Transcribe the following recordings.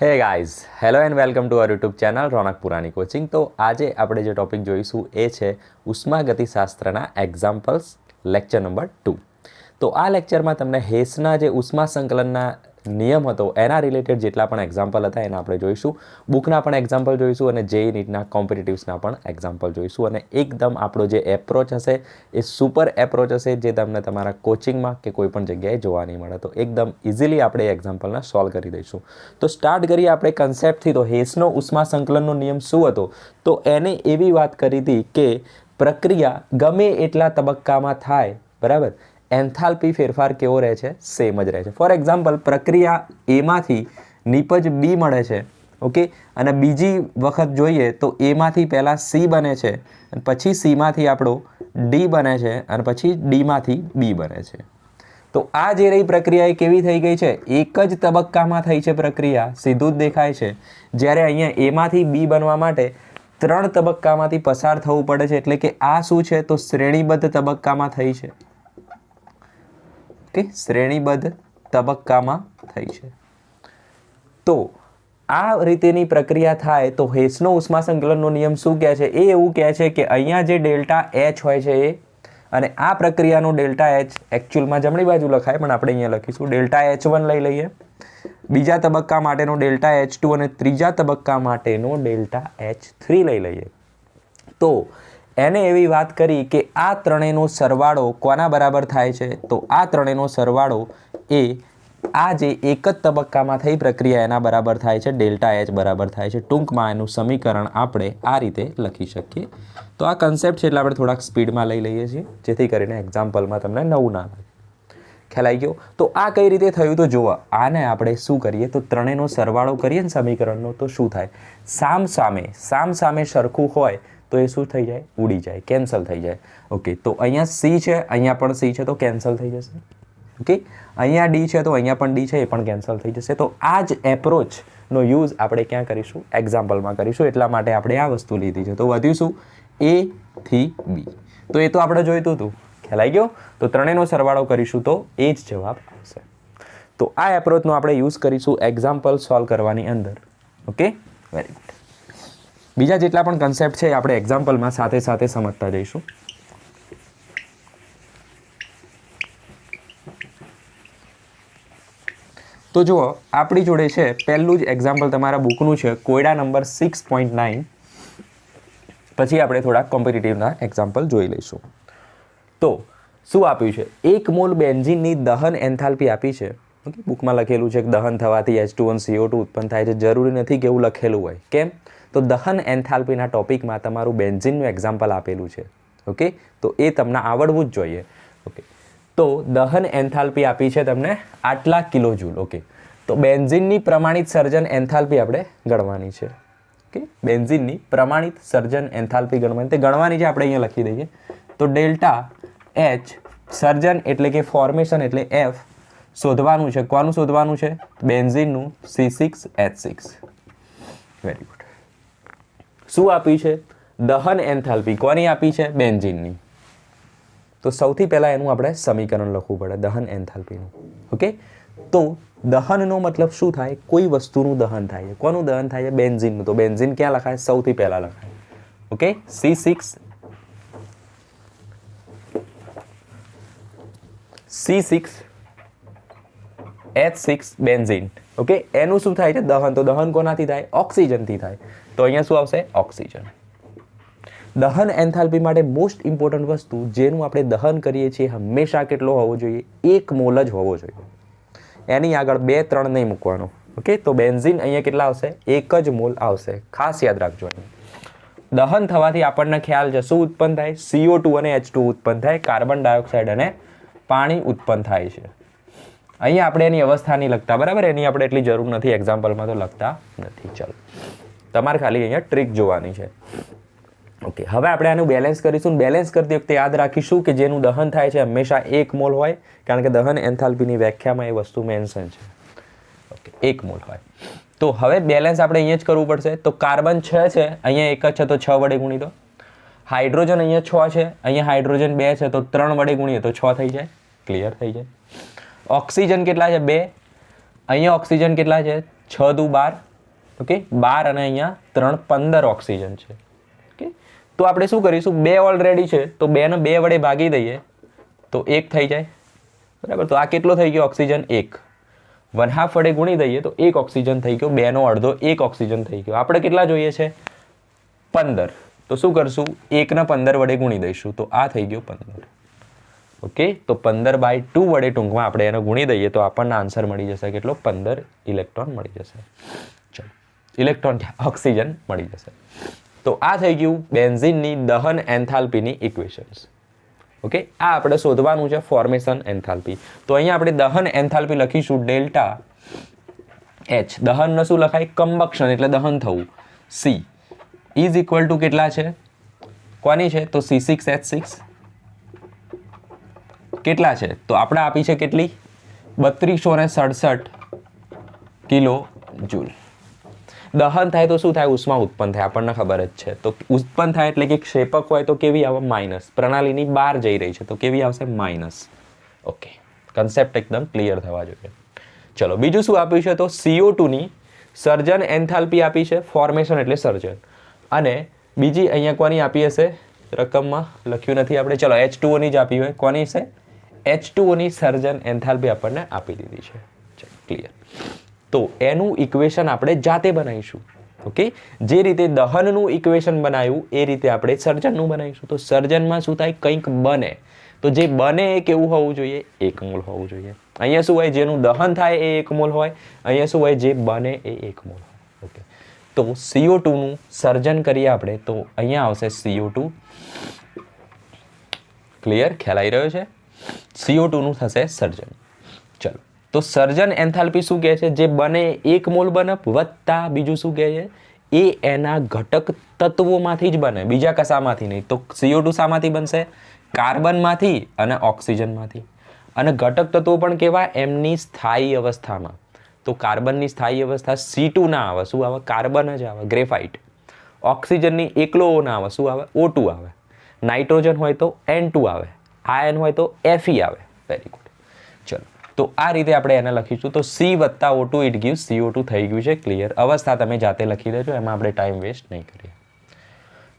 હે guys, hello and welcome to our YouTube channel Ronak Purani coaching. તો આજે આપણે જે ટોપિક જોઈશું એ છે ઉષ્માગતિશાસ્ત્રના એક્ઝામ્પલ્સ લેક્ચર નંબર 2. તો આ લેક્ચરમાં તમને હેસના જે ઉષ્મા સંકલનના નિયમ હતો એના રિલેટેડ જેટલા પણ એક્ઝામ્પલ હતા એના આપણે જોઈશું. બુકના પણ એક્ઝામ્પલ જોઈશું અને જેઈ નીટના કોમ્પિટિટિવ્સના પણ એક્ઝામ્પલ જોઈશું. અને એકદમ આપણો જે એપ્રોચ હશે એ સુપર એપ્રોચ હશે જે તમને તમારા કોચિંગમાં કે કોઈ પણ જગ્યાએ જોવા નહીં મળે. તો એકદમ ઇઝીલી આપણે એ એક્ઝામ્પલને સોલ્વ કરી દઈશું. તો સ્ટાર્ટ કરીએ આપણે કન્સેપ્ટથી. તો હેસનો ઉષ્મા સંકલનનો નિયમ શું હતો? તો એને એવી વાત કરી હતી કે પ્રક્રિયા ગમે એટલા તબક્કામાં થાય, બરાબર, એન્થાલ્પી ફેરફાર કેવો રહે છે? સેમ જ રહે છે. ફોર એક્ઝામ્પલ, પ્રક્રિયા એમાંથી નિપજ બી મળે છે, ઓકે, અને બીજી વખત જોઈએ તો એમાંથી પહેલાં સી બને છે, અને પછી સીમાંથી આપણો ડી બને છે, અને પછી ડીમાંથી બી બને છે. તો આ જે રહી પ્રક્રિયા એ કેવી થઈ ગઈ છે? એક જ તબક્કામાં થઈ છે પ્રક્રિયા, સીધું જ દેખાય છે. જ્યારે અહીંયા એમાંથી બી બનવા માટે 3 તબક્કામાંથી પસાર થવું પડે છે. એટલે કે આ શું છે? તો શ્રેણીબદ્ધ તબક્કામાં થઈ છે. ઓકે, શ્રેણીબદ્ધ તબક્કામાં થઈ છે. તો આ રીતેની પ્રક્રિયા થાય તો હેસનો ઉષ્મા સંકલનનો નિયમ શું કહે છે? એ એવું કહે છે કે અહીંયા જે ડેલ્ટા એચ હોય છે એ, અને આ પ્રક્રિયાનો ડેલ્ટા એચ એકચ્યુઅલમાં જમણી બાજુ લખાય, પણ આપણે અહીંયા લખીશું ડેલ્ટા H1 લઈ લઈએ, બીજા તબક્કા માટેનો ડેલ્ટા H2 અને ત્રીજા તબક્કા માટેનો ડેલ્ટા H3 લઈ લઈએ. તો એને એવી વાત કરી કે આ ત્રણેયનો સરવાળો કોના બરાબર થાય છે? તો આ ત્રણેયનો સરવાળો એ આ જે એક જ તબક્કામાં થઈ પ્રક્રિયા એના બરાબર થાય છે, ડેલ્ટા એચ બરાબર થાય છે. ટૂંકમાં એનું સમીકરણ આપણે આ રીતે લખી શકીએ. તો આ કન્સેપ્ટ છે એટલે આપણે થોડાક સ્પીડમાં લઈ લઈએ છીએ જેથી કરીને એક્ઝામ્પલમાં તમને નવું ના લાગે. ખ્યાલ આવી ગયો? તો આ કઈ રીતે થયું? તો જુઓ, આને આપણે શું કરીએ તો ત્રણેયનો સરવાળો કરીએ ને સમીકરણનો, તો શું થાય? સામ સામે સરખું હોય તો એ શું થઈ જાય? ઉડી જાય, કેન્સલ થઈ જાય. ઓકે, તો અહીંયા સી છે, અહીંયા પણ સી છે, તો કેન્સલ થઈ જશે. ઓકે, અહીંયા ડી છે તો અહીંયા પણ ડી છે, એ પણ કેન્સલ થઈ જશે. તો આ જ એપ્રોચનો યુઝ આપણે ક્યાં કરીશું? એક્ઝામ્પલમાં કરીશું. એટલા માટે આપણે આ વસ્તુ લીધી છે. તો વધ્યું શું? એ થી બી. તો એ તો આપણે જોઈતું હતું. ખ્યાલ આવી ગયો? તો ત્રણેયનો સરવાળો કરીશું તો એ જ જવાબ આવશે. તો આ એપ્રોચનો આપણે યુઝ કરીશું એક્ઝામ્પલ સોલ્વ કરવાની અંદર. Okay, very good. બીજા જેટલા પણ કન્સેપ્ટ છે આપણે એક્ઝામ્પલમાં સાથે સાથે સમજતા જઈશું. તો જુઓ, આપણી જોડે છે પહેલું જ એક્ઝામ્પલ તમારા બુકનું છે, કોયડા નંબર 6.9. પછી આપણે થોડા કોમ્પિટિટિવના એક્ઝામ્પલ જોઈ લઈશું. તો શું આપ્યું છે? 1 મોલ બેન્ઝીનની દહન એન્થાલ્પી આપી છે. ઓકે, બુકમાં લખેલું છે કે દહન થવાથી H2O ઉત્પન્ન થાય છે. જરૂરી નથી કે એવું લખેલું હોય. કેમ? તો દહન એન્થાલ્પીના ટોપિકમાં તમારું બેન્ઝીનનું એક્ઝામ્પલ આપેલું છે. ઓકે, તો એ તમને આવડવું જ જોઈએ. ઓકે, તો દહન એન્થાલ્પી આપી છે તમને આટલા કિલો જૂલ. ઓકે, તો બેન્ઝીનની પ્રમાણિત સર્જન એન્થાલ્પી આપણે ગણવાની છે. ઓકે, બેન્ઝીનની પ્રમાણિત સર્જન એન્થાલ્પી ગણવાની, તે ગણવાની છે. આપણે અહીંયા લખી દઈએ. તો ડેલ્ટા એચ સર્જન એટલે કે ફોર્મેશન એટલે F શોધવાનું છે. કોનું શોધવાનું છે? બેન્ઝીનનું C6H6. Very good. શું આપી છે? દહન એન્થાલ્પી. કોની આપી છે? બેન્ઝીનની. તો સૌથી પહેલાં એનું આપણે સમીકરણ લખવું પડે, દહન એન્થાલ્પીનું. ઓકે, તો દહનનો મતલબ શું થાય? કોઈ વસ્તુનું દહન થાય છે. કોનું દહન થાય છે? બેન્ઝીનનું. તો બેન્ઝીન ક્યાં લખાય? સૌથી પહેલાં લખાય. Okay, C6H6 benzene. ઓકે, એનું શું થાય છે? દહન. તો દહન કોનાથી થાય? ઓક્સિજનથી થાય. તો અહીંયા શું આવશે? ઓક્સિજન. દહન એન્થાલ્પી માટે મોસ્ટ ઇમ્પોર્ટન્ટ વસ્તુ જેનું આપણે દહન કરીએ છીએ હંમેશા કેટલો હોવો જોઈએ? 1 મોલ જ હોવો જોઈએ. એની આગળ 2, 3 નહીં મૂકવાનો. ઓકે, તો બેન્ઝીન અહીંયા કેટલા આવશે? 1 જ મોલ આવશે. ખાસ યાદ રાખજો. દહન થવાથી આપણને ખ્યાલ છે શું ઉત્પન્ન થાય? CO2 અને H2 ઉત્પન્ન થાય. કાર્બન ડાયોક્સાઇડ અને પાણી ઉત્પન્ન થાય છે. અહીંયા આપણે એની અવસ્થા નહીં લખતા, બરાબર? એની આપણે એટલી જરૂર નથી, એક્ઝામ્પલમાં તો લખતા નથી. ચાલો, તમારે ખાલી અહીંયા ટ્રીક જોવાની છે. ઓકે, હવે આપણે આનું બેલેન્સ કરીશું. બેલેન્સ કરતી વખતે યાદ રાખીશું કે જેનું દહન થાય છે હંમેશા 1 મોલ હોય, કારણ કે દહન એન્થાલ્પીની વ્યાખ્યામાં એ વસ્તુ મેન્શન છે. ઓકે, 1 મોલ હોય. તો હવે બેલેન્સ આપણે અહીંયા જ કરવું પડશે. તો કાર્બન 6 છે, અહીંયા 1 જ છે તો 6 વડે ગુણી દો. હાઇડ્રોજન અહીંયા 6 છે, અહીંયા હાઇડ્રોજન 2 છે તો 3 વડે ગુણીએ તો 6 થઈ જાય. ક્લિયર થઈ જાય. ઓક્સિજન કેટલા છે? 2. અહીંયા ઓક્સિજન કેટલા છે? 6 દુ 12. ઓકે 12 અને અહીંયા 3 15 ઓક્સિજન છે. ઓકે તો આપણે શું કરીશું, 2 ઓલરેડી છે તો 2 ને 2 વડે ભાગી દઈએ તો 1 થઈ જાય, બરાબર. તો આ કેટલો થઈ ગયો ઓક્સિજન, 1. 1/2 વડે ગુણી દઈએ તો 1 ઓક્સિજન થઈ ગયો, 2 નો અડધો 1 ઓક્સિજન થઈ ગયો. આપણે કેટલા જોઈએ છે, 15. તો શું કરશું, 1 ને 15 વડે ગુણી દઈશું તો આ થઈ ગયો 15. ઓકે તો 15/2 વડે ટૂંકમાં આપણે એને ગુણી દઈએ તો આપણને આન્સર મળી જશે કેટલો, 15 ઇલેક્ટ્રોન મળી જશે. ચલો ઇલેક્ટ્રોન ઓક્સિજન મળી જશે. તો આ થઈ ગયું બેન્ઝીનની દહન એન્થાલ્પીની ઇક્વેશન્સ. ઓકે આ આપણે શોધવાનું છે ફોર્મેશન એન્થાલ્પી. તો અહીંયા આપણે દહન એન્થાલ્પી લખીશું ડેલ્ટા એચ. દહનને શું લખાય, કમ્બક્શન એટલે દહન થવું. સી ઇઝ ઇક્વલ ટુ કેટલા છે, કોની છે તો C6H6 કેટલા છે તો આપણે આપી છે કેટલી, 3267 કિલો જૂલ. દહન થાય તો શું થાય, ઉષ્મા ઉત્પન્ન થાય, આપણને ખબર જ છે. તો ઉત્પન્ન થાય એટલે કે ક્ષેપક હોય તો કેવી આવે, માઇનસ. પ્રણાલીની બહાર જઈ રહી છે તો કેવી આવશે, માઇનસ. ઓકે કન્સેપ્ટ એકદમ ક્લિયર થવા જોઈએ. ચલો બીજું શું આપ્યું છે તો CO2 ની સર્જન એન્થાલ્પી આપી છે, ફોર્મેશન એટલે સર્જન. અને બીજી અહીંયા કોની આપી હશે, રકમમાં લખ્યું નથી આપણે, ચલો H2O ની જ આપી હોય, કોની છે H2O ની સર્જન એન્થાલ્પી આપણને આપી દીધી છે. ચલો ક્લિયર. તો એનું ઇક્વેશન આપણે જાતે બનાવીશું. ઓકે જે રીતે દહનનું ઇક્વેશન બનાવ્યું એ રીતે આપણે સર્જનનું બનાવીશું. તો સર્જનમાં શું થાય, કંઈક બને તો જે બને એ કેવું હોવું જોઈએ, 1 મોલ હોવું જોઈએ. અહીંયા શું હોય, જેનું દહન થાય એ 1 મોલ હોય, અહીંયા શું હોય, જે બને એ 1 મોલ હોય. ઓકે તો CO2 નું સર્જન કરીએ આપણે તો અહીંયા આવશે CO2. ક્લિયર, ખ્યાલ આવી રહ્યો છે. CO2 નું થશે સર્જન. ચલો તો સર્જન એન્થાલ્પી શું કહે છે, જે બને 1 મોલ બને વત્તા બીજું શું કહે છે, એ એના ઘટક તત્વોમાંથી જ બને, બીજા કશામાંથી નહીં. તો CO2 શામાંથી બનશે, કાર્બનમાંથી અને ઓક્સિજનમાંથી. અને ઘટક તત્વો પણ કેવા, એમની સ્થાયી અવસ્થામાં. તો કાર્બનની સ્થાયી અવસ્થા C2 ના આવે, શું આવે, કાર્બન જ આવે, ગ્રેફાઇટ. ઓક્સિજનની એકલો O ના આવે, શું આવે, O2 આવે. નાઇટ્રોજન હોય તો N2 આવે, આયન હોય તો Fe આવે. Very good. ચલો તો આ રીતે આપણે એને લખીશું. તો C વત્તા O2 ઇટ ગીવ્સ CO2 થઈ ગયું છે. ક્લિયર. અવસ્થા તમે જાતે લખી દેજો, એમાં આપણે ટાઈમ વેસ્ટ નહીં કરીએ.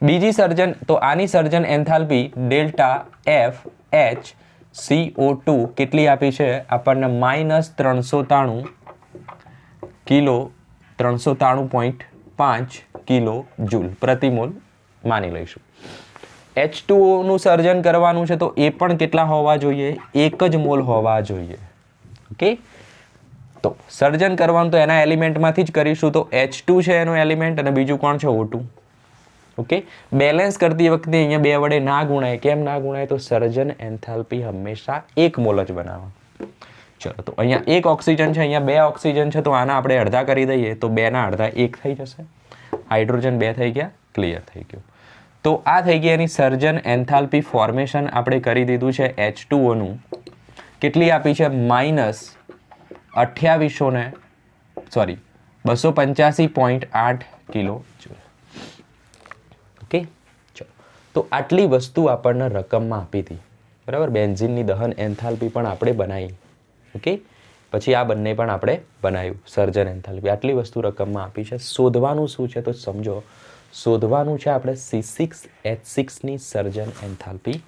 બીજી સર્જન, તો આની સર્જન એન્થાલ્પી ડેલ્ટા FH CO2 કેટલી આપી છે આપણને, -393 કિલો 393.5 કિલો જૂલ પ્રતિ મોલ માની લઈશું. H2O નું સર્જન કરવાનું છે તો એ પણ કેટલા હોવા જોઈએ, 1 જ મોલ હોવા જોઈએ. ઓકે તો સર્જન કરવાનું તો એના એલિમેન્ટમાંથી જ કરીશું. તો H2 છે એનો એલિમેન્ટ અને બીજું કોણ છે, O2. ઓકે બેલેન્સ કરતી વખતે અહીંયા 2 વડે ના ગુણાય. કેમ ના ગુણાય, તો સર્જન એન્થાલ્પી હંમેશા 1 મોલ જ બનાવો. ચલો તો અહીંયા 1 ઓક્સિજન છે, અહીંયા 2 ઓક્સિજન છે, તો આના આપણે અડધા કરી દઈએ તો 2 ના અડધા 1 થઈ જશે. હાઇડ્રોજન 2 થઈ ગયા. ક્લિયર થઈ ગયું. તો આ થઈ ગયા એની સર્જન એન્થાલ્પી. ફોર્મેશન આપણે કરી દીધું છે H2O નું. કેટલી આપી છે, -285.8 કિલો જૂલ. ઓકે ચલો તો આટલી વસ્તુ આપણને રકમમાં આપી હતી, બરાબર. બેન્ઝીનની દહન એન્થાલ્પી પણ આપણે બનાવી. ઓકે પછી આ બંને પણ આપણે બનાવ્યું, સર્જન એન્થાલ્પી. આટલી વસ્તુ રકમમાં આપી છે. શોધવાનું શું છે તો સમજો, શોધવાનું છે આપણે C6H6 ની સર્જન એન્થાલ્પી.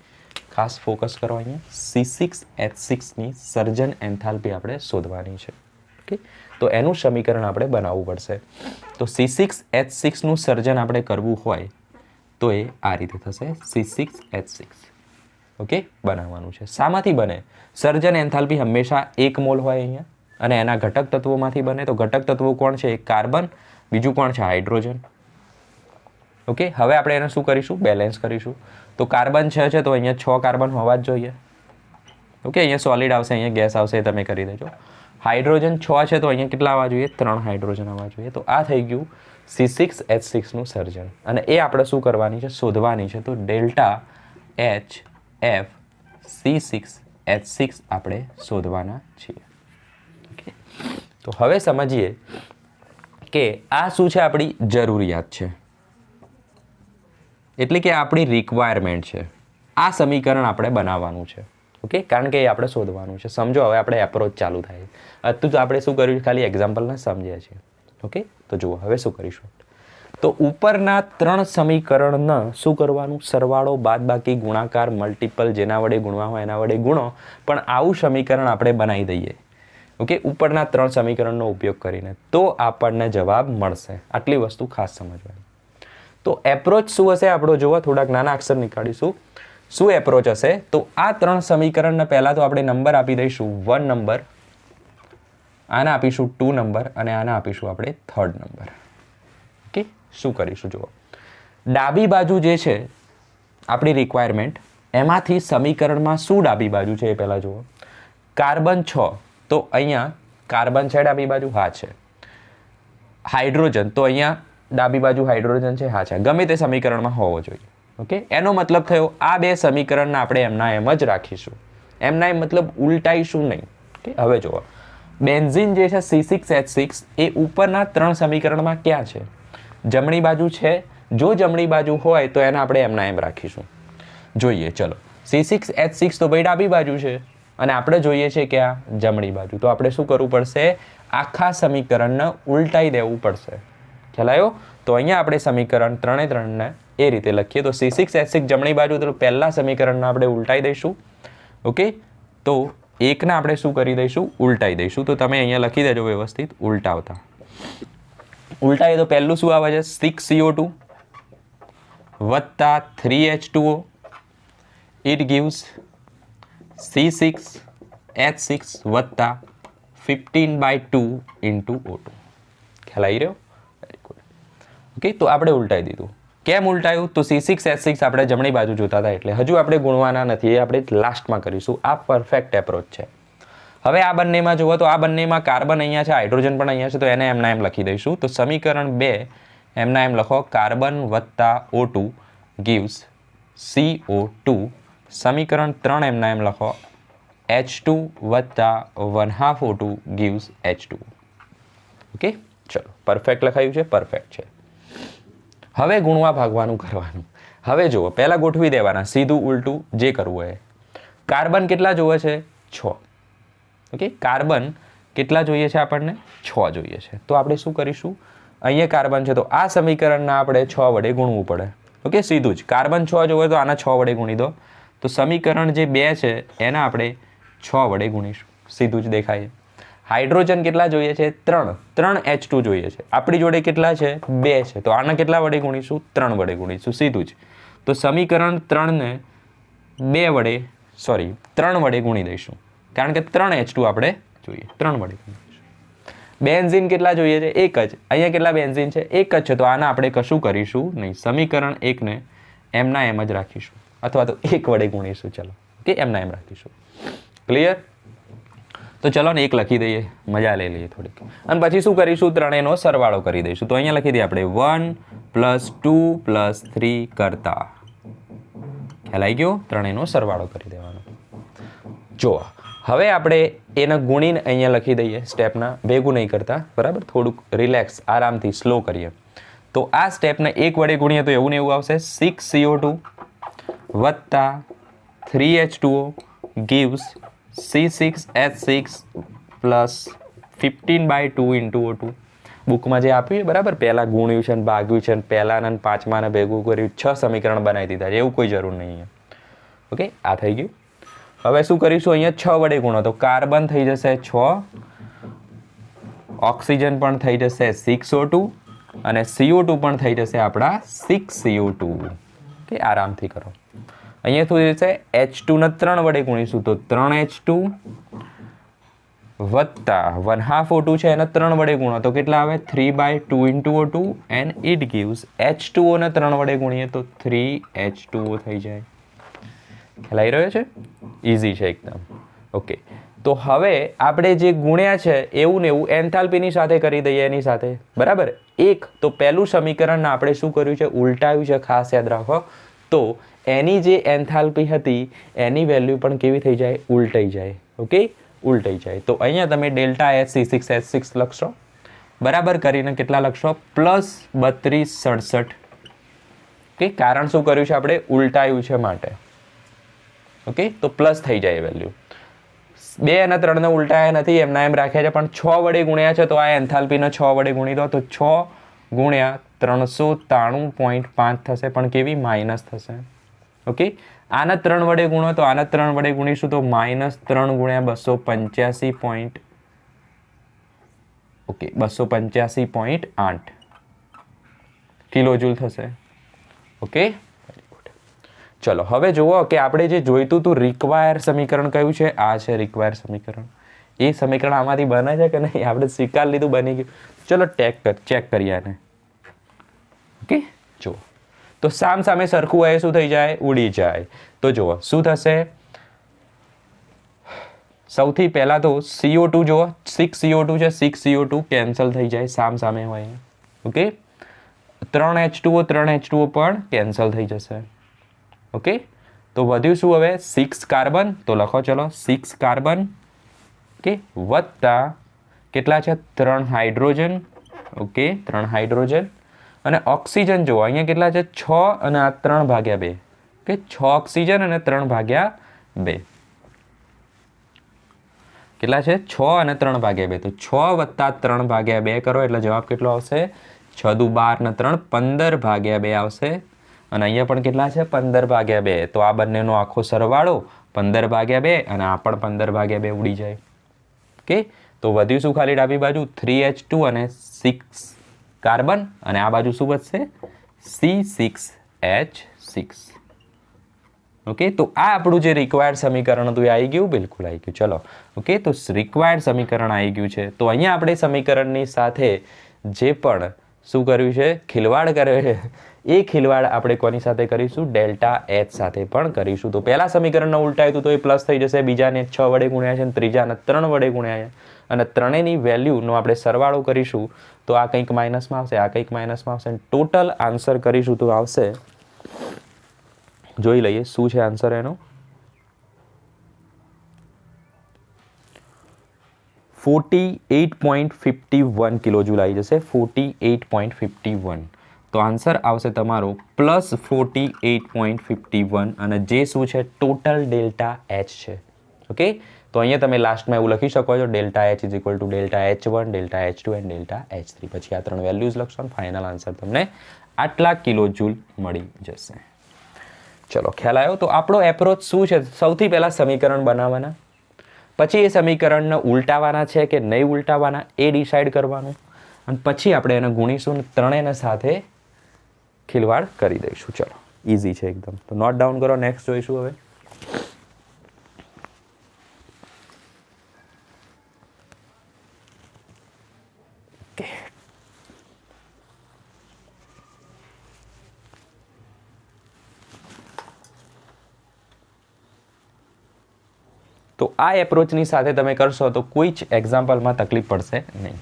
ખાસ ફોકસ કરો અહીંયા, C6H6 ની સર્જન એન્થાલ્પી આપણે શોધવાની છે. ઓકે તો એનું સમીકરણ આપણે બનાવવું પડશે. તો C6H6 નું સર્જન આપણે કરવું હોય તો એ આ રીતે થશે, C6H6. ઓકે બનાવવાનું છે. શામાંથી બને, સર્જન એન્થાલ્પી હંમેશા 1 મોલ હોય અહીંયા, અને એના ઘટક તત્વોમાંથી બને. તો ઘટક તત્વો કોણ છે, એક કાર્બન, બીજું કોણ છે, હાઇડ્રોજન. ઓકે હવે આપણે એને શું કરીશું, બેલેન્સ કરીશું. તો કાર્બન 6 છે તો અહીંયા 6 કાર્બન હોવા જ જોઈએ. ઓકે અહીંયા સોલિડ આવશે, અહીંયા ગેસ આવશે, તમે કરી દેજો. હાઇડ્રોજન 6 છે તો અહીંયા કેટલા આવવા જોઈએ, 3 હાઇડ્રોજન આવવા જોઈએ. તો આ થઈ ગયું C6H6 નું સર્જન. અને એ આપણે શું કરવાની છે, શોધવાની છે. તો ડેલ્ટા HF C6H6 આપણે શોધવાના છીએ. ઓકે તો હવે સમજીએ કે આ શું છે, આપણી જરૂરિયાત છે, એટલે કે આપણી રિક્વાયરમેન્ટ છે. આ સમીકરણ આપણે બનાવવાનું છે. ઓકે કારણ કે એ આપણે શોધવાનું છે. સમજો હવે આપણે એપ્રોચ ચાલુ થાય. તો આપણે શું કર્યું, ખાલી એક્ઝામ્પલને સમજ્યા છીએ. ઓકે તો જુઓ હવે શું કરીશું, તો ઉપરના 3 સમીકરણના શું કરવાનું, સરવાળો, બાદબાકી, ગુણાકાર, મલ્ટિપલ, જેના વડે ગુણવા હોય એના વડે ગુણો, પણ આવું સમીકરણ આપણે બનાવી દઈએ. ઓકે, ઉપરના 3 સમીકરણનો ઉપયોગ કરીને, તો આપણને જવાબ મળશે. આટલી વસ્તુ ખાસ સમજવાની. તો એપ્રોચ શું હશે આપણો, જોવા થોડાક નાના અક્ષર નીકાળીશું. શું એપ્રોચ હશે, તો આ 3 સમીકરણને પહેલાં તો આપણે નંબર આપી દઈશું 1 નંબર, આને આપીશું 2 નંબર અને આને આપીશું આપણે 3rd નંબર. ઓકે, શું કરીશું જુઓ, ડાબી બાજુ જે છે આપણી રિક્વાયરમેન્ટ, એમાંથી સમીકરણમાં શું ડાબી બાજુ છે એ પહેલાં જુઓ. કાર્બન 6, તો અહીંયા કાર્બન છે ડાબી બાજુ, હા છે. હાઇડ્રોજન, તો અહીંયા ડાબી બાજુ હાઇડ્રોજન છે, હા છે. ગમે તે સમીકરણમાં હોવો જોઈએ. ઓકે, એનો મતલબ થયો આ 2 સમીકરણને આપણે એમના એમ જ રાખીશું. એમના એમ મતલબ ઉલટાઈશું નહીં. ઓકે, હવે જુઓ, બેન્ઝીન જે છે C6H6 એ ઉપરના 3 સમીકરણમાં ક્યાં છે, જમણી બાજુ છે. જો જમણી બાજુ હોય તો એને આપણે એમના એમ રાખીશું. જોઈએ, ચલો, C6H6 તો ભાઈ ડાબી બાજુ છે અને આપણે જોઈએ છે ક્યાં, જમણી બાજુ. તો આપણે શું કરવું પડશે, આખા સમીકરણને ઉલટાઈ દેવું પડશે. ખ્યાલ આવ્યો? તો અહીંયા આપણે સમીકરણ 3 ને એ રીતે લખીએ. તો C6H6 જમણી બાજુ, તો પહેલા સમીકરણને આપણે ઉલટાઈ દઈશું. ઓકે, તો એકને આપણે શું કરી દઈશું, ઉલટાઈ દઈશું. તો તમે અહીંયા લખી દેજો વ્યવસ્થિત ઉલટાવતા. ઉલટાઈએ તો પહેલું શું આવે છે, 6CO2 વત્તા 3H2O, ઇટ ગીવ્સ C6H6 વત્તા 15/2 into O2. ખ્યાલ આવી રહ્યો? Very good. ઓકે, તો આપણે ઉલટાઈ દીધું. કેમ ઉલટાયું, તો C6H6 આપણે જમણી બાજુ જોતા હતા એટલે હજુ આપણે ગુણવાના નથી, એ આપણે લાસ્ટમાં કરીશું. આ પરફેક્ટ એપ્રોચ છે. હવે આ બંનેમાં જુઓ તો આ બંનેમાં કાર્બન અહીંયા છે, હાઇડ્રોજન પણ અહીંયા છે, તો એને એમના એમ લખી દઈશું. તો સમીકરણ 2 એમના એમ લખો, કાર્બન વત્તા O2 gives CO2. સમીકરણ 3 એમના એમ લખો, H2 વત્તા 1/2 O2 gives H2. ઓકે, ચલો, પરફેક્ટ લખાયું છે, પરફેક્ટ છે. હવે ગુણવા ભાગવાનું કરવાનું. હવે જુઓ, પહેલાં ગોઠવી દેવાના, સીધું ઉલટું જે કરવું હોય. કાર્બન કેટલા જોવે છે, 6. ઓકે, કાર્બન કેટલા જોઈએ છે આપણને, 6 જોઈએ છે. તો આપણે શું કરીશું, અહીંયા કાર્બન છે તો આ સમીકરણને આપણે 6 વડે ગુણવું પડે. ઓકે, સીધું જ કાર્બન 6 જોવે તો આના 6 વડે ગુણી દો. તો સમીકરણ જે 2 છે એના આપણે 6 વડે ગુણીશું. સીધું જ દેખાય. હાઇડ્રોજન કેટલા જોઈએ છે, 3 H2 જોઈએ છે. આપણી જોડે કેટલા છે, 2 છે. તો આના કેટલા વડે ગુણીશું, 3 વડે ગુણીશું. સીધું જ. તો સમીકરણ 3 ને 3 વડે ગુણી દઈશું, કારણ કે 3 H2 આપણે જોઈએ, 3 વડે ગુણી દઈશું. બેન્ઝીન કેટલા જોઈએ છે, 1 જ. અહીંયા કેટલા બેન્ઝીન છે, 1 જ છે. તો આના આપણે કશું કરીશું નહીં, સમીકરણ 1 ને એમના એમ જ રાખીશું, અથવા તો 1 વડે ગુણીશું. ચલો, કે એમના એમ રાખીશું. ક્લિયર? તો ચલો ને 1 લખી દઈએ, મજા લઈ લઈએ થોડીક. અને પછી શું કરીશું, ત્રણેયનો સરવાળો કરી દઈશું. તો અહીંયા લખી દઈએ આપણે 1 + 2 + 3 કરતા. ખ્યાલ આવી ગયો? ત્રણેયનો સરવાળો કરી દેવાનો. જો હવે આપણે એને ગુણીને અહીંયા લખી દઈએ, સ્ટેપના ભેગું નહીં કરતા, બરાબર? થોડુંક રિલેક્સ, આરામથી સ્લો કરીએ. તો આ સ્ટેપને 1 વડે ગુણીએ તો એવું ને એવું આવશે, 6CO2 વત્તા 3H2O gives C6H6 plus 15/2 into O2. બુકમાં જે આપ્યું બરાબર, પહેલાં ગુણ્યું છે ને ભાગ્યું છે ને પહેલાં ને પાંચમાને ભેગું કર્યું, 6 સમીકરણ બનાવી દીધા છે, એવું કોઈ જરૂર નહીં. ઓકે, આ થઈ ગયું. હવે શું કરીશું, અહીંયા 6 વડે ગુણો તો કાર્બન થઈ જશે 6, ઓક્સિજન પણ થઈ જશે 6O2 અને CO2 પણ થઈ જશે આપણા 6CO2. ઓકે, આરામથી કરો. અહીંયા શું જશે, H2 ને 3 વડે ગુણીશું તો 3H2 વત્તા 1/2 O2 છે એને 3 વડે ગુણો તો કેટલા આવે, 3/2 into O2 and it gives H2O ને 3 વડે ગુણીએ તો 3H2O થઈ જાય. ખ્યાલ આવી રહ્યો છે? ઇઝી છે એકદમ. ઓકે, તો હવે આપણે જે ગુણ્યા છે એવું ને એવું એન્થાલ્પીની સાથે કરી દઈએ એની સાથે, બરાબર? એક તો પહેલું સમીકરણને આપણે શું કર્યું છે, ઉલટાવ્યું છે, ખાસ યાદ રાખો. તો એની જે એન્થાલ્પી હતી એની વેલ્યુ પણ કેવી થઈ જાય, ઉલટાઈ જાય. ઓકે, ઉલટાઈ જાય. તો અહીંયા તમે ΔHC6H6 લખશો, બરાબર કરીને કેટલા લખશો, +3267. ઓકે, કારણ શું કર્યું છે આપણે, ઉલટાયું છે માટે. ઓકે, તો પ્લસ થઈ જાય વેલ્યુ. 2 અને 3 ને ઉલટાયા નથી, એમના એમ રાખ્યા છે, પણ 6 વડે ગુણ્યા છે, તો આ એન્થાલ્પીને 6 વડે ગુણી દો, તો 6 ગુણ્યા 393.5 થશે, પણ કેવી માઇનસ થશે. ઓકે, આના 3 વડે ગુણો તો આના 3 વડે ગુણીશું તો -3 ગુણ્યા 285. ઓકે, 285.8 કિલોજૂલ થશે. ઓકે, ચલો હવે જુઓ કે આપણે જે જોઈતું હતું રિક્વાયર સમીકરણ કયું છે, આ છે રિક્વાયર સમીકરણ. એ સમીકરણ આમાંથી બને છે કે નહીં, આપણે સ્વીકાર લીધું બની ગયું. ચલો ચેક કરીએ આને. ઓકે, જુઓ તો સામે સરખું હોય શું થઈ જાય, ઉડી જાય. તો જુઓ શું થશે, સૌથી પહેલા તો CO2 જુઓ, 6 CO2 છે, 6 CO2 કેન્સલ થઈ જાય, સામે હોય. ઓકે, 3 H2O પણ કેન્સલ થઈ જશે. ઓકે, તો વધ્યું શું હવે, 6 કાર્બન, તો લખો ચલો 6 કાર્બન. ઓકે, વત્તા કેટલા છે, 3 હાઇડ્રોજન. ઓકે, 3 હાઇડ્રોજન અને ઓક્સિજન જુઓ અહીંયા કેટલા છે, 6 અને આ 3/2. ઓકે, 6 ઓક્સિજન અને 3/2. કેટલા છે, 6 અને 3/2. તો 6 વત્તા 3/2 કરો એટલે જવાબ કેટલો આવશે, 6 દુ 12 ને 3 15/2 આવશે. અને અહીંયા પણ કેટલા છે, 15/2. તો આ બંનેનો આખો સરવાળો 15/2 અને આ પણ 15/2 ઉડી જાય. ઓકે, તો વધ્યું શું, ખાલી ડાબી બાજુ 3H2 અને 6 કાર્બન, અને આ બાજુ શું વધશે, C6H6. ઓકે, તો આ આપણું જે રિક્વાયર્ડ સમીકરણ હતું એ આવી ગયું, બિલકુલ આવી ગયું. ચલો, ઓકે, તો રિક્વાયર્ડ સમીકરણ આવી ગયું છે. તો અહીંયા આપણે સમીકરણની સાથે જે પણ શું કર્યું છે, ખિલવાડ કર્યો છે, એ ખિલવાડ આપણે કોની સાથે કરીશું, ડેલ્ટા H સાથે પણ કરીશું. તો પહેલા સમીકરણને ઉલટાયું તો એ પ્લસ થઈ જશે, બીજાને 6 વડે ગુણ્યા છે, ત્રીજાને 3 વડે ગુણ્યા છે, અને ત્રણેયની વેલ્યુનો આપણે સરવાળો કરીશું તો આ કંઈક માઇનસમાં આવશે, આ કંઈક માઇનસમાં આવશે, ટોટલ આન્સર કરીશું તો આવશે, જોઈ લઈએ શું છે આન્સર એનો, 48.51 કિલોજૂલ આવી જશે, 48.51. તો આન્સર આવશે તમારો +48.51, અને જે શું છે, ટોટલ ડેલ્ટા H છે. ઓકે, તો અહીંયા તમે લાસ્ટમાં એવું લખી શકો છો, delta H = delta H1, delta H2 and delta H3. પછી આ 3 વેલ્યુઝ લખશો અને ફાઇનલ આન્સર તમને આટલા કિલોજૂલ મળી જશે. ચલો, ખ્યાલ આવ્યો. તો આપણો એપ્રોચ શું છે, સૌથી પહેલા સમીકરણ બનાવવાના, પછી એ સમીકરણને ઉલટાવાના છે કે નહીં ઉલટાવાના એ ડિસાઈડ કરવાનું, અને પછી આપણે એને ગુણીશું અને ત્રણેયને સાથે ખિલવાડ કરી દઈશું. ચલો, ઇઝી છે એકદમ. તો નોટ ડાઉન કરો, નેક્સ્ટ જોઈશું હવે. તો આ એપ્રોચની સાથે તમે કરશો તો કોઈ જ એક્ઝામ્પલમાં તકલીફ પડશે નહીં,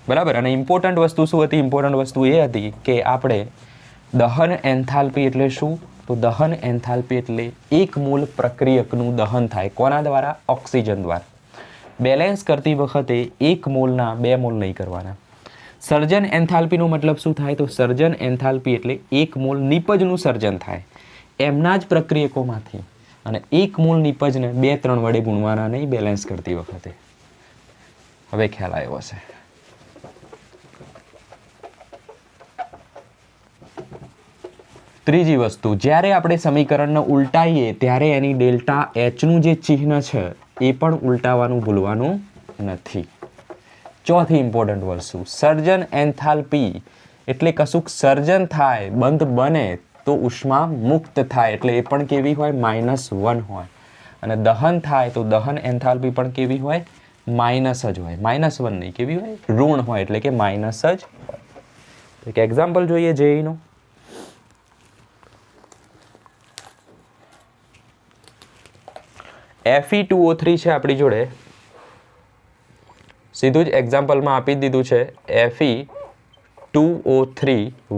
બરાબર. અને ઇમ્પોર્ટન્ટ વસ્તુ શું હતી, ઇમ્પોર્ટન્ટ વસ્તુ એ હતી કે આપણે દહન એન્થાલ્પી એટલે શું, તો દહન એન્થાલ્પી એટલે એક મોલ પ્રક્રિયકનું દહન થાય, કોના દ્વારા, ઓક્સિજન દ્વારા. બેલેન્સ કરતી વખતે 1 મોલના 2 મોલ નહીં કરવાના. સર્જન એન્થાલ્પીનો મતલબ શું થાય, તો સર્જન એન્થાલ્પી એટલે 1 મોલ નિપજનું સર્જન થાય એમના જ પ્રક્રિયકોમાંથી, અને 1 મોલ નિપજને 2-3 વડે ગુણવાના નહીં બેલેન્સ કરતી વખતે. હવે ખ્યાલ આવ્યો હશે. ત્રીજી વસ્તુ, જ્યારે આપણે સમીકરણને ઉલટાઈએ ત્યારે એની ડેલ્ટા Hનું જે ચિહ્ન છે એ પણ ઉલટાવવાનું ભૂલવાનું નથી. ચોથી ઇમ્પોર્ટન્ટ વસ્તુ, સર્જન એન્થાલ્પી એટલે કશુંક સર્જન થાય, બંધ બને તો ઉષ્મા મુક્ત થાય, એટલે એ પણ કેવી હોય, -1 હોય. અને દહન થાય તો દહન એન્થાલ્પી પણ કેવી હોય, માઇનસ જ હોય, -1 નહીં, કેવી હોય, ઋણ હોય, એટલે કે માઇનસ જ હોય. એક એક્ઝામ્પલ જોઈએ જેઈનું. Fe2O3 છે આપણી જોડે, સીધું જ એક્ઝામ્પલમાં આપી દીધું છે, Fe2O3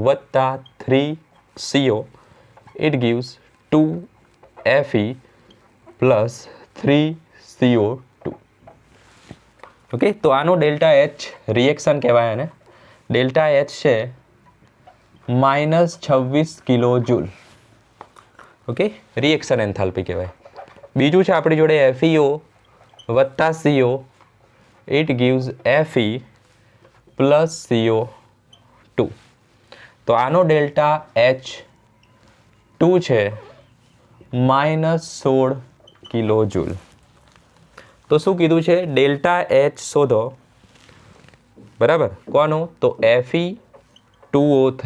વત્તા 3CO, it gives 2Fe plus 3CO2. Okay, તો આનો ડેલ્ટા H રિએક્શન કહેવાય, અને ડેલ્ટા H છે -26 કિલોજૂલ. ઓકે, રિએક્શન એન્થાલ્પી કહેવાય. બીજું છે આપણી જોડે FeO વત્તા CO, it gives Fe plus CO2. તો આનો ડેલ્ટા H2 છે -16 કિલો જૂલ. તો શું કીધું છે? ડેલ્ટા H શોધો, બરાબર. કોનું? તો Fe2O3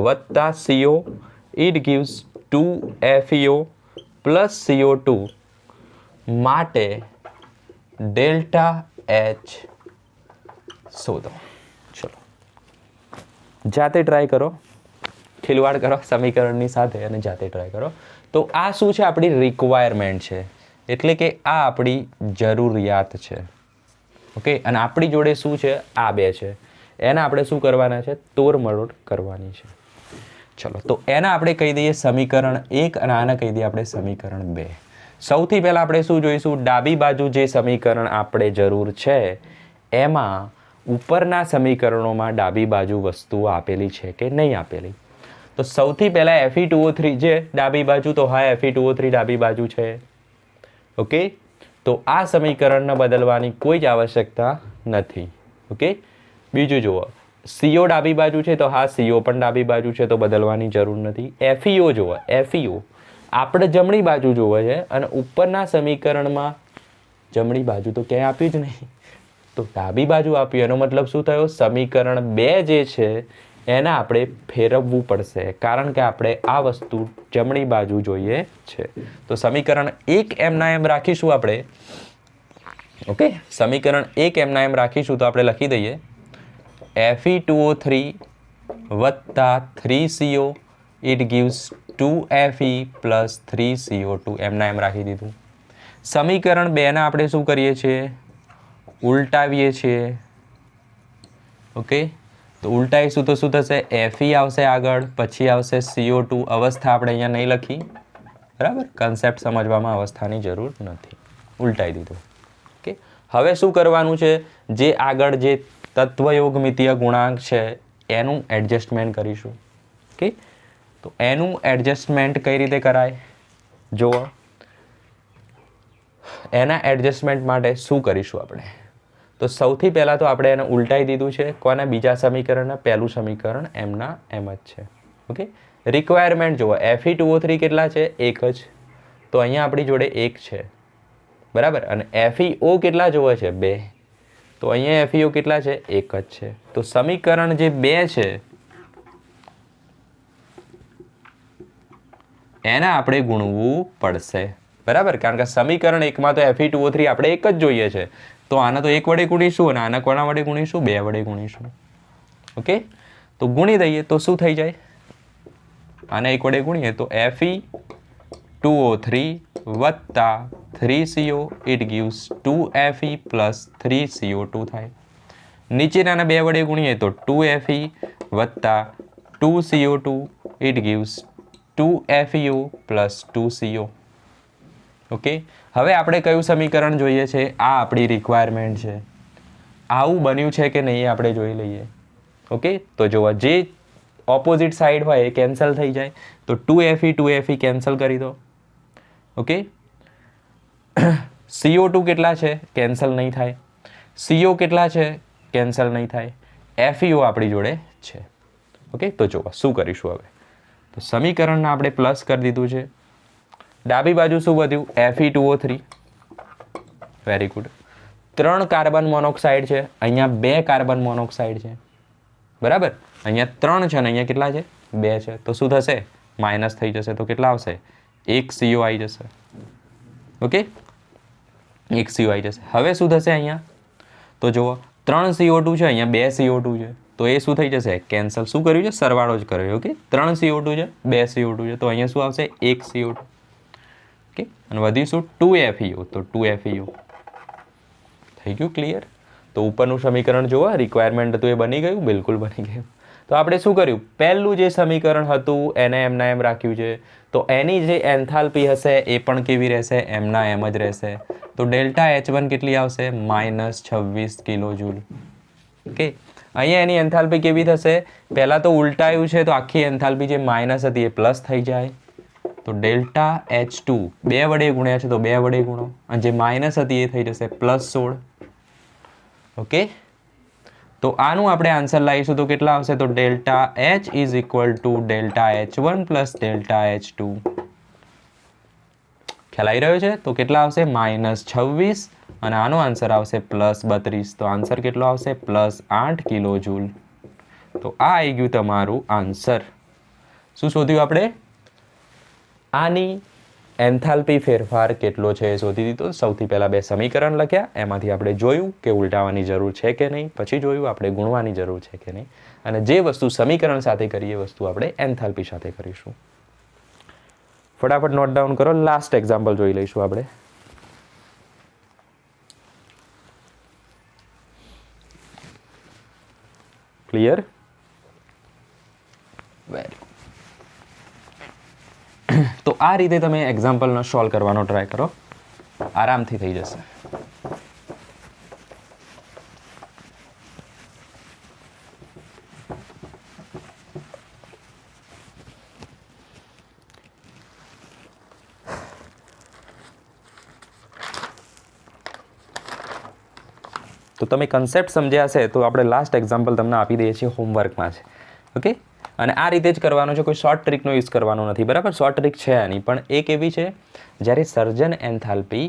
વત્તા CO, it gives 2 FeO plus CO2 માટે ડેલ્ટા H શોધો. ચલો જાતે ટ્રાય કરો, ખિલવાડ કરો સમીકરણની સાથે અને જાતે ટ્રાય કરો. તો આ શું છે? આપણી રિક્વાયરમેન્ટ છે, એટલે કે આ આપણી જરૂરિયાત છે. ઓકે, અને આપણી જોડે શું છે? આ બે છે. એના આપણે શું કરવાના છે? તોડમોડ કરવાની છે. ચલો, તો એના આપણે કહી દઈએ સમીકરણ 1 અને આને કહી દઈએ આપણે સમીકરણ 2. સૌથી પહેલાં આપણે શું જોઈશું? ડાબી બાજુ જે સમીકરણ આપણે જરૂર છે એમાં ઉપરના સમીકરણોમાં ડાબી બાજુ વસ્તુઓ આપેલી છે કે નહીં આપેલી. તો સૌથી પહેલાં Fe2O3 છે ડાબી બાજુ, તો હા Fe2O3 ડાબી બાજુ છે. ઓકે, તો આ સમીકરણને બદલવાની કોઈ જ આવશ્યકતા નથી. ઓકે, બીજું જુઓ, CO ડાબી બાજુ છે, તો હા CO પણ ડાબી બાજુ છે, તો બદલવાની જરૂર નથી. FeO જુઓ, FeO આપણે જમણી બાજુ જોવે છે અને ઉપરના સમીકરણમાં જમણી બાજુ તો ક્યાંય આપ્યું જ નહીં, તો ડાબી બાજુ આપ્યું. એનો મતલબ શું થયો? સમીકરણ 2 જે છે એને આપણે ફેરવવું પડશે, કારણ કે આપણે આ વસ્તુ જમણી બાજુ જોઈએ છે. તો સમીકરણ 1 એમના એમ રાખીશું આપણે. ઓકે, સમીકરણ 1 એમના એમ રાખીશું તો આપણે લખી દઈએ Fe2O3 વત્તા 3CO, it gives 2Fe plus 3CO2 એમના એમ રાખી દીધું. સમીકરણ 2ના આપણે શું કરીએ છીએ? ઉલટાવીએ છીએ. ઓકે, તો ઉલટાવીશું તો શું થશે? Fe આવશે આગળ, પછી આવશે CO2. અવસ્થા આપણે અહીંયા નહીં લખી, બરાબર. કન્સેપ્ટ સમજવામાં અવસ્થાની જરૂર નથી, ઉલટાવી દીધું. ઓકે, હવે શું કરવાનું છે? જે આગળ જે તત્વયોગમિતીય ગુણાંક છે એનું એડજસ્ટમેન્ટ કરીશું. ઓકે, તો એનું એડજસ્ટમેન્ટ કઈ રીતે કરાય? જુઓ, એના એડજસ્ટમેન્ટ માટે શું કરીશું આપણે? તો સૌથી પહેલાં તો આપણે એને ઉલટાવી દીધું છે. કોના? બીજા સમીકરણના. પહેલું સમીકરણ એમના એમ જ છે. ઓકે, રિક્વાયરમેન્ટ જુઓ, Fe2O3 કેટલા છે? 1 જ, તો અહીંયા આપણી જોડે 1 છે, બરાબર. અને FeO કેટલા જોવે છે? 2, તો અહીંયા FeO કેટલા છે? 1 જ છે. તો સમીકરણ જે 2 છે એને આપણે ગુણવું પડશે, બરાબર. કારણ કે સમીકરણ 1માં તો Fe2O3 આપણે 1 જ જોઈએ છે, તો આને તો 1 વડે ગુણીશું અને આને કોના વડે ગુણીશું? 2 વડે ગુણીશું. ઓકે, તો ગુણી દઈએ તો શું થઈ જાય? આને 1 વડે ગુણીએ તો Fe2O3 વત્તા 3CO, it gives 2Fe plus 3CO2 થાય. નીચેનાને 2 વડે ગુણીએ તો 2Fe વત્તા 2CO2, it gives 2FeO plus 2CO. Okay, હવે આપણે કયું સમીકરણ જોઈએ છે? આ આપણી રિક્વાયરમેન્ટ છે. આવું બન્યું છે કે નહીં આપણે જોઈ લઈએ. ઓકે, તો જુઓ, જે ઓપોઝિટ સાઈડ હોય એ કેન્સલ થઈ જાય, તો 2Fe કેન્સલ કરી દો. ઓકે, CO2 કેટલા છે? કેન્સલ નહીં થાય. CO કેટલા છે? કેન્સલ નહીં થાય. FeO આપણી જોડે છે. ઓકે, તો જુઓ શું કરીશું હવે? તો સમીકરણને આપણે પ્લસ કરી દીધું છે. ડાબી બાજુ શું વધ્યું? Fe2O3. Very good. 3 carbon monoxide છે, અહીંયા 2 કાર્બન મોનોક્સાઇડ છે, બરાબર. અહીંયા 3 છે અને અહીંયા કેટલા છે? 2 છે, તો શું થશે? માઇનસ થઈ જશે, તો કેટલા આવશે? 1 CO આવી જશે. ઓકે, 1 CO આવી જશે. હવે શું થશે અહીંયા? તો જુઓ, 3 CO2 છે, અહીંયા 2 CO2 છે, તો એ શું થઈ જશે? કેન્સલ. શું કર્યું છે? સરવાળો જ કર્યો. ઓકે, 3 CO2 છે, 2 CO2 છે, તો અહીંયા શું આવશે? 1 CO2. ઓકે, અને વધીશું 2FeO, તો 2FeO થઈ ગયું. ક્લિયર? તો ઉપરનું સમીકરણ જુઓ, રિક્વાયરમેન્ટ હતું એ બની ગયું? બિલકુલ બની ગયું. તો આપણે શું કર્યું? પહેલું જે સમીકરણ હતું એને એમના એમ રાખ્યું છે, તો એની જે એન્થાલ્પી હશે એ પણ કેવી રહેશે? એમના એમ જ રહેશે. તો ડેલ્ટા H1 કેટલી આવશે? -26 કિલો જૂલ. ઓકે, અહીંયા એની એન્થાલ્પી કેવી થશે? પહેલાં તો ઉલટાયું છે, તો આખી એન્થાલ્પી જે માઇનસ હતી એ પ્લસ થઈ જાય. તો તો ડેલ્ટા H2 2 વડે ગુણ્યા છે તો 2 વડે ગુણો, અને જે માઇનસ હતી એ થઈ જશે +16. ઓકે, તો આનું આપણે આન્સર લાવીશું તો કેટલા આવશે? તો delta H is equal to delta H1 plus delta H2. ખ્યાલ આવી રહ્યો છે? તો કેટલા આવશે? -26, અને આનો આન્સર આવશે +32. તો આન્સર કેટલો આવશે? +8 કિલો જૂલ. તો આ આવી ગયું તમારું આન્સર. શું શોધ્યું આપણે? આની એન્થાલ્પી ફેરફાર કેટલો છે એ શોધી દીધો. સૌથી પહેલાં 2 સમીકરણ લખ્યા, એમાંથી આપણે જોયું કે ઉલટાવવાની જરૂર છે કે નહીં, પછી જોયું આપણે ગુણવાની જરૂર છે કે નહીં, અને જે વસ્તુ સમીકરણ સાથે કરીએ એ વસ્તુ આપણે એન્થાલ્પી સાથે કરીશું. ફટાફટ નોટ ડાઉન કરો. લાસ્ટ એક્ઝામ્પલ જોઈ લઈશું આપણે. ક્લિયર? વેરી. તો આ રીતે તમે એક્ઝામ્પલનો સોલ્વ કરવાનો ટ્રાય કરો, આરામથી થઈ જશે. તો તમે કન્સેપ્ટ સમજ્યા હશે તો આપણે લાસ્ટ એક્ઝામ્પલ તમને આપી દઈએ છીએ, હોમવર્કમાં છે. ઓકે, અને આ રીતે જ કરવાનો છે, કોઈ શોર્ટ ટ્રીકનો યુઝ કરવાનો નથી, બરાબર? શોર્ટ ટ્રીક છે આની, પણ એક એવી છે જ્યારે સર્જન એન્થાલ્પી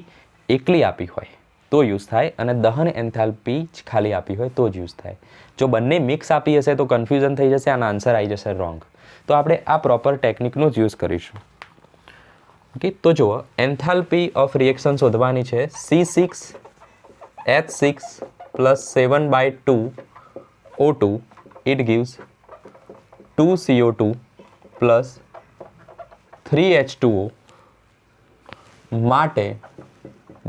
એકલી આપી હોય તો યુઝ થાય, અને દહન એન્થાલ્પી જ ખાલી આપી હોય તો જ યુઝ થાય. જો બંને મિક્સ આપી હશે તો કન્ફ્યુઝન થઈ જશે, આનો આન્સર આવી જશે રોંગ. તો આપણે આ પ્રોપર ટેકનિકનો જ યુઝ કરીશું. ઓકે, તો જુઓ, એન્થાલ્પી ઓફ રિએક્શન શોધવાની છે. C6H6 plus 7/2 O2, it gives 2 CO2 plus 3 H2O માટે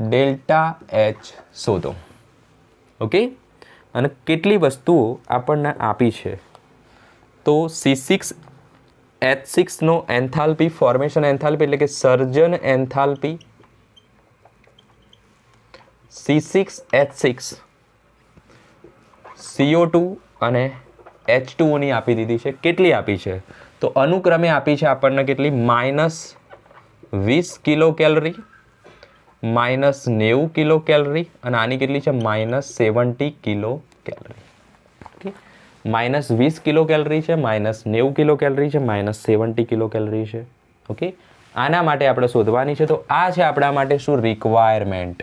ડેલ્ટા H શોધો. ઓકે, અને કેટલી વસ્તુઓ આપણને આપી છે? તો C6H6 નો એન્થાલ્પી, ફોર્મેશન એન્થાલ્પી એટલે કે સર્જન એન્થાલ્પી, C6H6 CO2 અને H2O ની આપી દીધી છે. કેટલી આપી છે? તો અનુક્રમે આપી છે આપણને કેટલી? -20 કિલો કેલરી, -90 કિલો કેલરી, અને આની કેટલી છે? -70 kilo calorie. Okay, -20 kilo calorie છે, -90 કિલો કેલરી છે, -70 કિલો કેલરી છે. ઓકે, આના માટે આપણે શોધવાની છે. તો આ છે આપણા માટે શું? રિક્વાયરમેન્ટ.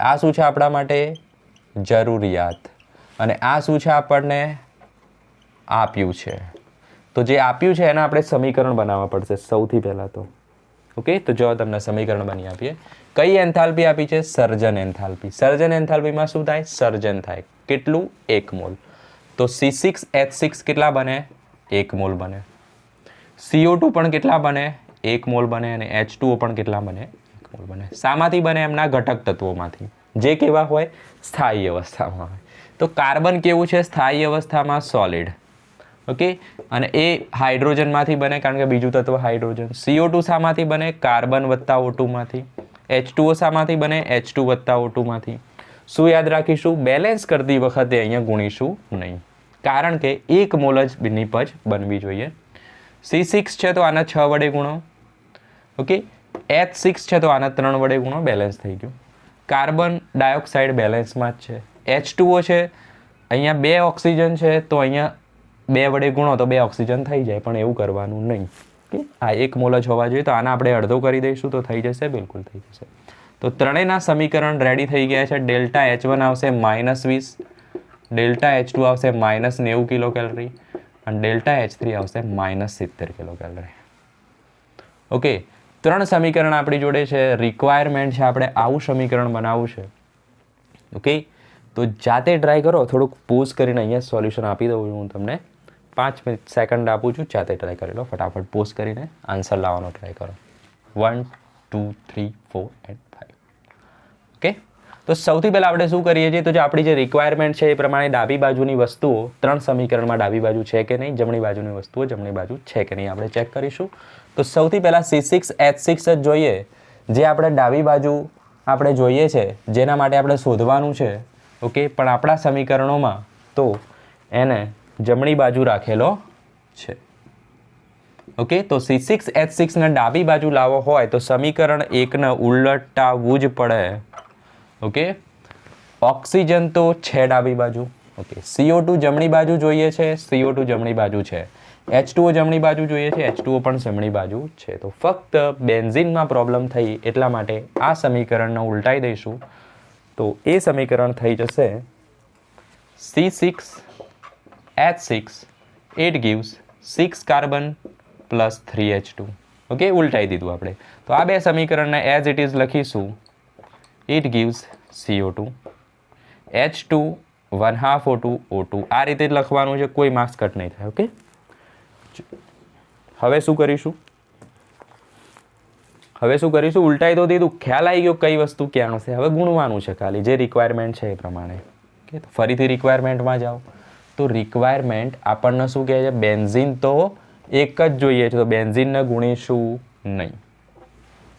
આ શું છે આપણા માટે? જરૂરિયાત. અને આ શું છે? આપણને આપ્યું છે. તો જે આપ્યું છે એના આપણે સમીકરણ બનાવવા પડશે સૌથી પહેલાં તો. ઓકે, તો જો તમને સમીકરણ બની આપીએ. કઈ એન્થાલ્પી આપી છે? સર્જન એન્થાલ્પી. સર્જન એન્થાલ્પીમાં શું થાય? સર્જન થાય. કેટલું? 1 મોલ. તો C6H6 કેટલા બને? 1 મોલ બને. CO2 પણ કેટલા બને? 1 મોલ બને. અને H2O પણ કેટલા બને? 1 મોલ બને. શામાંથી બને? એમના ઘટક તત્વોમાંથી, જે કેવા હોય? સ્થાયી અવસ્થામાં હોય. તો કાર્બન કેવું છે? સ્થાયી અવસ્થામાં સોલિડ. ઓકે, અને એ હાઇડ્રોજનમાંથી બને, કારણ કે બીજું તત્વ હાઇડ્રોજન. CO2 શામાંથી બને? કાર્બન વત્તા O2 માંથી. H2O શામાંથી બને? H2 વત્તા O2 માંથી. શું યાદ રાખીશું? બેલેન્સ કરતી વખતે અહીંયા ગુણીશું નહીં, કારણ કે 1 મોલ જ નિપજ બનવી જોઈએ. C6 છે તો આના 6 વડે ગુણો. ઓકે, H6 છે તો આના 3 વડે ગુણો. બેલેન્સ થઈ ગયું. કાર્બન ડાયોક્સાઇડ બેલેન્સમાં જ છે. H2O છે, અહીંયા 2 ઓક્સિજન છે તો અહીંયા 2 વડે ગુણો તો 2 ઓક્સિજન થઈ જાય, પણ એવું કરવાનું નહીં. ઓકે, આ 1 મોલ જ હોવા જોઈએ. તો આના આપણે અડધો કરી દઈશું તો થઈ જશે, બિલકુલ થઈ જશે. તો ત્રણેયના સમીકરણ રેડી થઈ ગયા છે. ડેલ્ટા H1 આવશે -20, ડેલ્ટા H2 આવશે -90 કિલો કેલરી, અને ડેલ્ટા H3 આવશે -70 કિલો કેલરી. ઓકે, 3 સમીકરણ આપણી જોડે છે. રિક્વાયરમેન્ટ છે, આપણે આવું સમીકરણ બનાવવું છે. ઓકે, તો જાતે ટ્રાય કરો. થોડુંક પોઝ કરીને અહીંયા સોલ્યુશન આપી દઉં હું તમને. 5 સેકન્ડ આપું છું, જાતે ટ્રાય કરી લો. ફટાફટ પોઝ કરીને આન્સર લાવવાનો ટ્રાય કરો. 1 2 3 4 and 5. ઓકે, તો સૌથી પહેલાં આપણે શું કરીએ છીએ? તો જે આપણી જે રિક્વાયરમેન્ટ છે એ પ્રમાણે ડાબી બાજુની વસ્તુઓ 3 સમીકરણમાં ડાબી બાજુ છે કે નહીં, જમણી બાજુની વસ્તુઓ જમણી બાજુ છે કે નહીં, આપણે ચેક કરીશું. તો સૌથી પહેલાં C6H6 જ જોઈએ, જે આપણે ડાબી બાજુ આપણે જોઈએ છે, જેના માટે આપણે શોધવાનું છે. ઓકે, પણ આપણા સમીકરણોમાં તો એને જમણી બાજુ રાખેલો છે. ઓકે, તો C6H6 ને ડાબી બાજુ લાવવો હોય તો સમીકરણ 1 ને ઉલટાવવું જ પડે. ઓકે, ઓક્સિજન તો છે ડાબી બાજુ. ઓકે, CO2 જમણી બાજુ જોઈએ છે, CO2 જમણી બાજુ છે. H2O જમણી બાજુ જોઈએ છે, H2O પણ જમણી બાજુ છે. તો ફક્ત બેન્ઝીનમાં પ્રોબ્લેમ થઈ એટલા માટે આ સમીકરણને ઉલટાઈ દઈશું. તો એ સમીકરણ થઈ જશે C6H6, it gives 6 carbon plus 3H2. Okay, ઉલટાઈ દીધું આપણે. તો આ બે સમીકરણને એઝ ઇટ ઇઝ લખીશું. It gives CO2, H2 1/2 O2 O2. આ રીતે જ લખવાનું છે, કોઈ માર્ક્સ કટ નહીં થાય. ઓકે, હવે શું કરીશું? ઉલટાઈ તો દીધું, ખ્યાલ આવી ગયો કઈ વસ્તુ ક્યાં હશે. હવે ગુણવાનું છે ખાલી, જે રિક્વાયરમેન્ટ છે એ પ્રમાણે. ઓકે, તો ફરીથી રિક્વાયરમેન્ટમાં જાઓ. તો રિક્વાયરમેન્ટ આપણને શું કહે છે? બેન્ઝીન તો એક જ જોઈએ છે, તો બેન્ઝીનને ગુણીશું નહીં.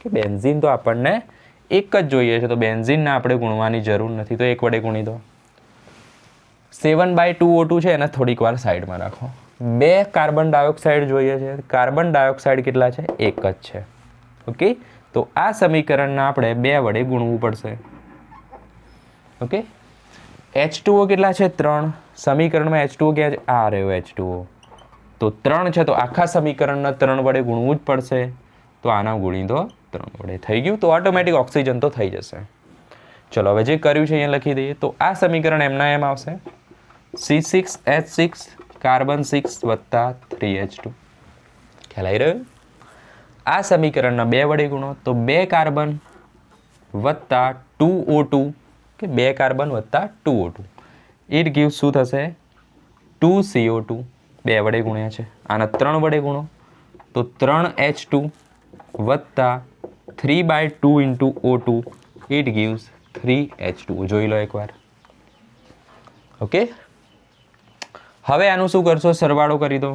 કે બેન્ઝીન તો આપણને એક જ જોઈએ છે, તો બેન્ઝીનને આપણે ગુણવાની જરૂર નથી. તો 1 વડે ગુણી દો. 7/2 O2 છે, એને થોડીક વાર સાઈડમાં રાખો. 2 કાર્બન ડાયોક્સાઇડ જોઈએ છે. કાર્બન ડાયોક્સાઇડ કેટલા છે? 1 જ છે. ઓકે, તો આ સમીકરણને આપણે 2 વડે ગુણવું પડશે. ઓકે, H2O કેટલા છે? 3. સમીકરણમાં H2O ક્યાં છે? આ રહ્યો H2O. તો 3 છે, તો આખા સમીકરણને 3 વડે ગુણવું જ પડશે. તો આના ગુણી દો 3 વડે. થઈ ગયું. તો ઓટોમેટિક ઓક્સિજન તો થઈ જશે. ચલો, હવે જે કર્યું છે અહીંયા લખી દઈએ. તો આ સમીકરણ એમના એમ આવશે. C6H6 કાર્બન 6 વત્તા 3H2. ખ્યાલ આવી રહ્યો? આ સમીકરણના 2 વડે ગુણો તો 2 કાર્બન વત્તા 2 O2, કે 2 કાર્બન વત્તા 2 O2. ઇટ ગીવ્સ શું થશે? 2 CO2. 2 વડે ગુણ્યા છે. આના 3 વડે ગુણો તો 3H2 વત્તા 3/2 into O2. It gives 3H2. જોઈ લો એકવાર. ઓકે, હવે આનું શું કરશો? સરવાળો કરી દો.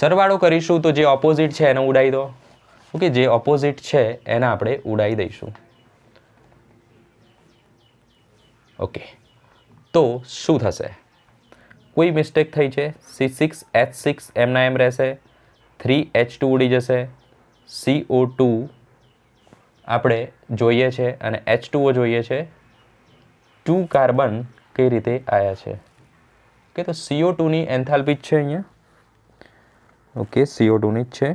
સરવાળો કરીશું તો જે ઓપોઝિટ છે એને ઉડાઈ દો. ઓકે, જે ઓપોઝિટ છે એને આપણે ઉડાઈ દઈશું. ઓકે, તો શું થશે? કોઈ મિસ્ટેક થઈ છે? C6H6 એમના એમ રહેશે. 3H2 ઉડી જશે. CO2 આપણે જોઈએ છે અને H2O જોઈએ છે. 2 કાર્બન કઈ રીતે આવ્યા છે? ઓકે, તો CO2ની એન્થાલ્પી જ છે અહીંયા. ઓકે, CO2ની જ છે.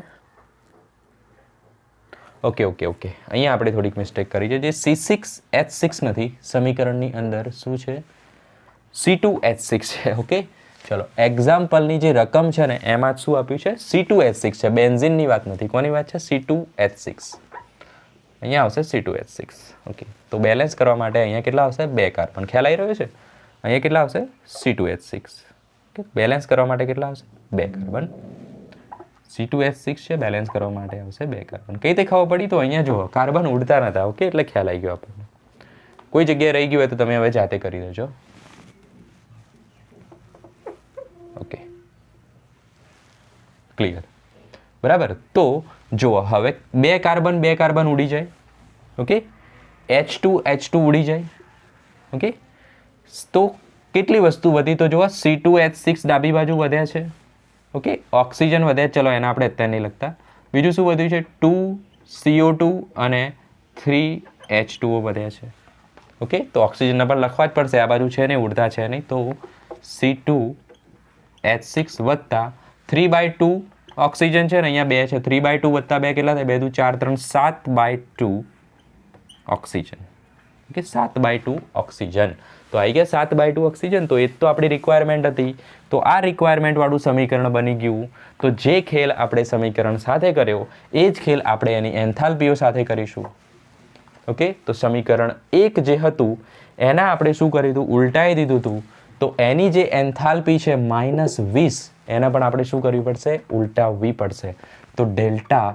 ઓકે, અહીંયા આપણે થોડીક મિસ્ટેક કરી છે. જે C6H6 નથી, સમીકરણની અંદર શું છે? C2H6 છે. ઓકે, ચલો, એક્ઝામ્પલની જે રકમ છે ને એમાં જ શું આપ્યું છે? C2H6 છે. બેન્ઝીનની વાત નથી. કોની વાત છે? C2H6. અહીંયા આવશે C2H6. ઓકે, તો બેલેન્સ કરવા માટે અહીંયા કેટલા આવશે? 2 કાર્બન. ખ્યાલ આવી રહ્યો છે? અહીંયા કેટલા આવશે? C2H6. ઓકે, બેલેન્સ કરવા માટે કેટલા આવશે? 2 કાર્બન. C2H6 છે, બેલેન્સ કરવા માટે આવશે 2 કાર્બન. કઈ રીતે ખબર પડી? તો અહીંયા જુઓ, કાર્બન ઉડતા નતા. ઓકે, એટલે ખ્યાલ આવી ગયો આપણને. કોઈ જગ્યાએ રહી ગયું હોય તો તમે હવે જાતે કરી દેજો. Okay, clear? બરાબર. તો જુઓ, હવે 2 કાર્બન ઉડી જાય. ઓકે, H2 ઉડી જાય. ઓકે, તો કેટલી વસ્તુ વધી? તો જુઓ, C2H6 ડાબી બાજુ વધ્યા છે. ઓકે, ઓક્સિજન વધે. ચલો, એના આપણે અત્યારે નહીં લખતા. બીજું શું વધ્યું છે? 2 CO2 અને 3H2O વધ્યા છે. ઓકે, તો ઓક્સિજનને પણ લખવા જ પડશે. આ બાજુ છે ને, ઉડતા છે નહીં. તો C2H6 વત્તા 3/2 ઓક્સિજન છે ને, અહીંયા 2 છે. 3/2 વત્તા 2 કેટલા થાય? 2 4 3 7/2 ઓક્સિજન. Okay, 7/2 oxygen. તો આવી ગયા 7/2 ઓક્સિજન. તો એ તો આપણી રિક્વાયરમેન્ટ હતી. તો આ રિક્વાયરમેન્ટ વાળું સમીકરણ બની ગયું. તો જે ખેલ આપણે સમીકરણ સાથે કર્યો એ જ ખેલ આપણે એની એન્થાલ્પીઓ સાથે કરીશું. ઓકે, તો સમીકરણ 1 જે હતું એના આપણે શું કર્યું હતું? ઉલટાઈ દીધું હતું. તો એની જે એન્થાલ્પી છે -20, એને પણ આપણે શું કરવી પડશે? ઉલટાવવી પડશે. તો ડેલ્ટા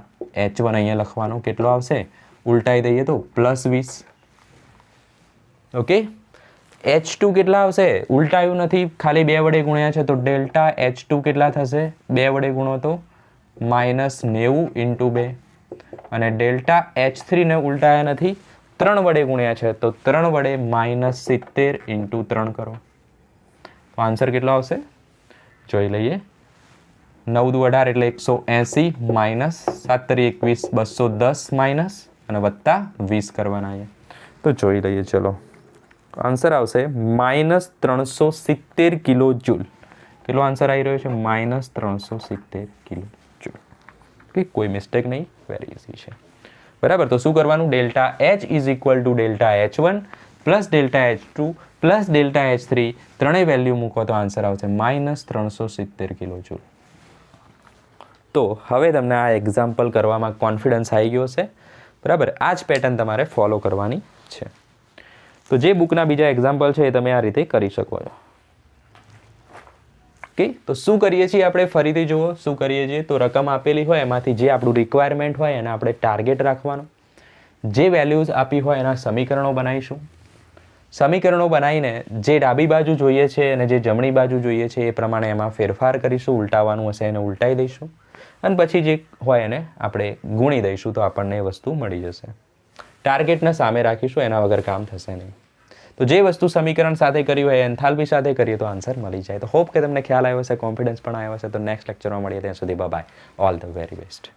H1 અહીંયા લખવાનો કેટલો આવશે? ઉલટાઈ દઈએ તો +20. ઓકે, H2 કેટલા આવશે? ઉલટાયું નથી, ખાલી 2 વડે ગુણ્યા છે. તો ડેલ્ટા H2 કેટલા થશે? 2 વડે ગુણો તો -90 × 2. અને ડેલ્ટા H3 ને ઉલટાયા નથી, 3 વડે ગુણ્યા છે. તો 3 વડે -70 × 3 કરો. તો આન્સર કેટલો આવશે? જોઈ લઈએ. 9 દુ 18 એટલે 180 માઇનસ 7 તરી 21 210 માઇનસ અને વત્તા 20 કરવાના છે. તો જોઈ લઈએ. ચલો આન્સર આવશે -370 કિલો જૂલ. કેટલો આન્સર આવી રહ્યો છે? -370 કિલો જૂલ. ઓકે, કોઈ મિસ્ટેક નહીં, વેરી ઇઝી છે. બરાબર. તો શું કરવાનું? Delta H is equal to delta H1 plus delta H2 plus delta H3 ત્રણેય વેલ્યુ મૂકો તો આન્સર આવશે -370 કિલો જૂલ. તો હવે તમને આ એક્ઝામ્પલ કરવામાં કોન્ફિડન્સ આવી ગયો છે. બરાબર. આ જ પેટર્ન તમારે ફોલો કરવાની છે. તો જે બુકના બીજા એક્ઝામ્પલ છે એ તમે આ રીતે કરી શકો છો. ઓકે, તો શું કરીએ છીએ આપણે? ફરીથી જુઓ શું કરીએ છીએ. તો રકમ આપેલી હોય એમાંથી જે આપણું રિક્વાયરમેન્ટ હોય એને આપણે ટાર્ગેટ રાખવાનું. જે વેલ્યુઝ આપી હોય એના સમીકરણો બનાવીશું. સમીકરણો બનાવીને જે ડાબી બાજુ જોઈએ છે અને જે જમણી બાજુ જોઈએ છે એ પ્રમાણે એમાં ફેરફાર કરીશું. ઉલટાવવાનું હશે એને ઉલટાઈ દઈશું અને પછી જે હોય એને આપણે ગુણી દઈશું તો આપણને એ વસ્તુ મળી જશે. ટાર્ગેટને સામે રાખીશું, એના વગર કામ થશે નહીં. તો જે વસ્તુ સમીકરણ સાથે કરી હોય એન્થાલ્પી સાથે કરીએ તો આન્સર મળી જાય. તો હોપ કે તમને ખ્યાલ આવ્યો હશે, કોન્ફિડન્સ પણ આવ્યો હશે. તો નેક્સ્ટ લેક્ચરમાં મળીએ. ત્યાં સુધી bye. All the very best.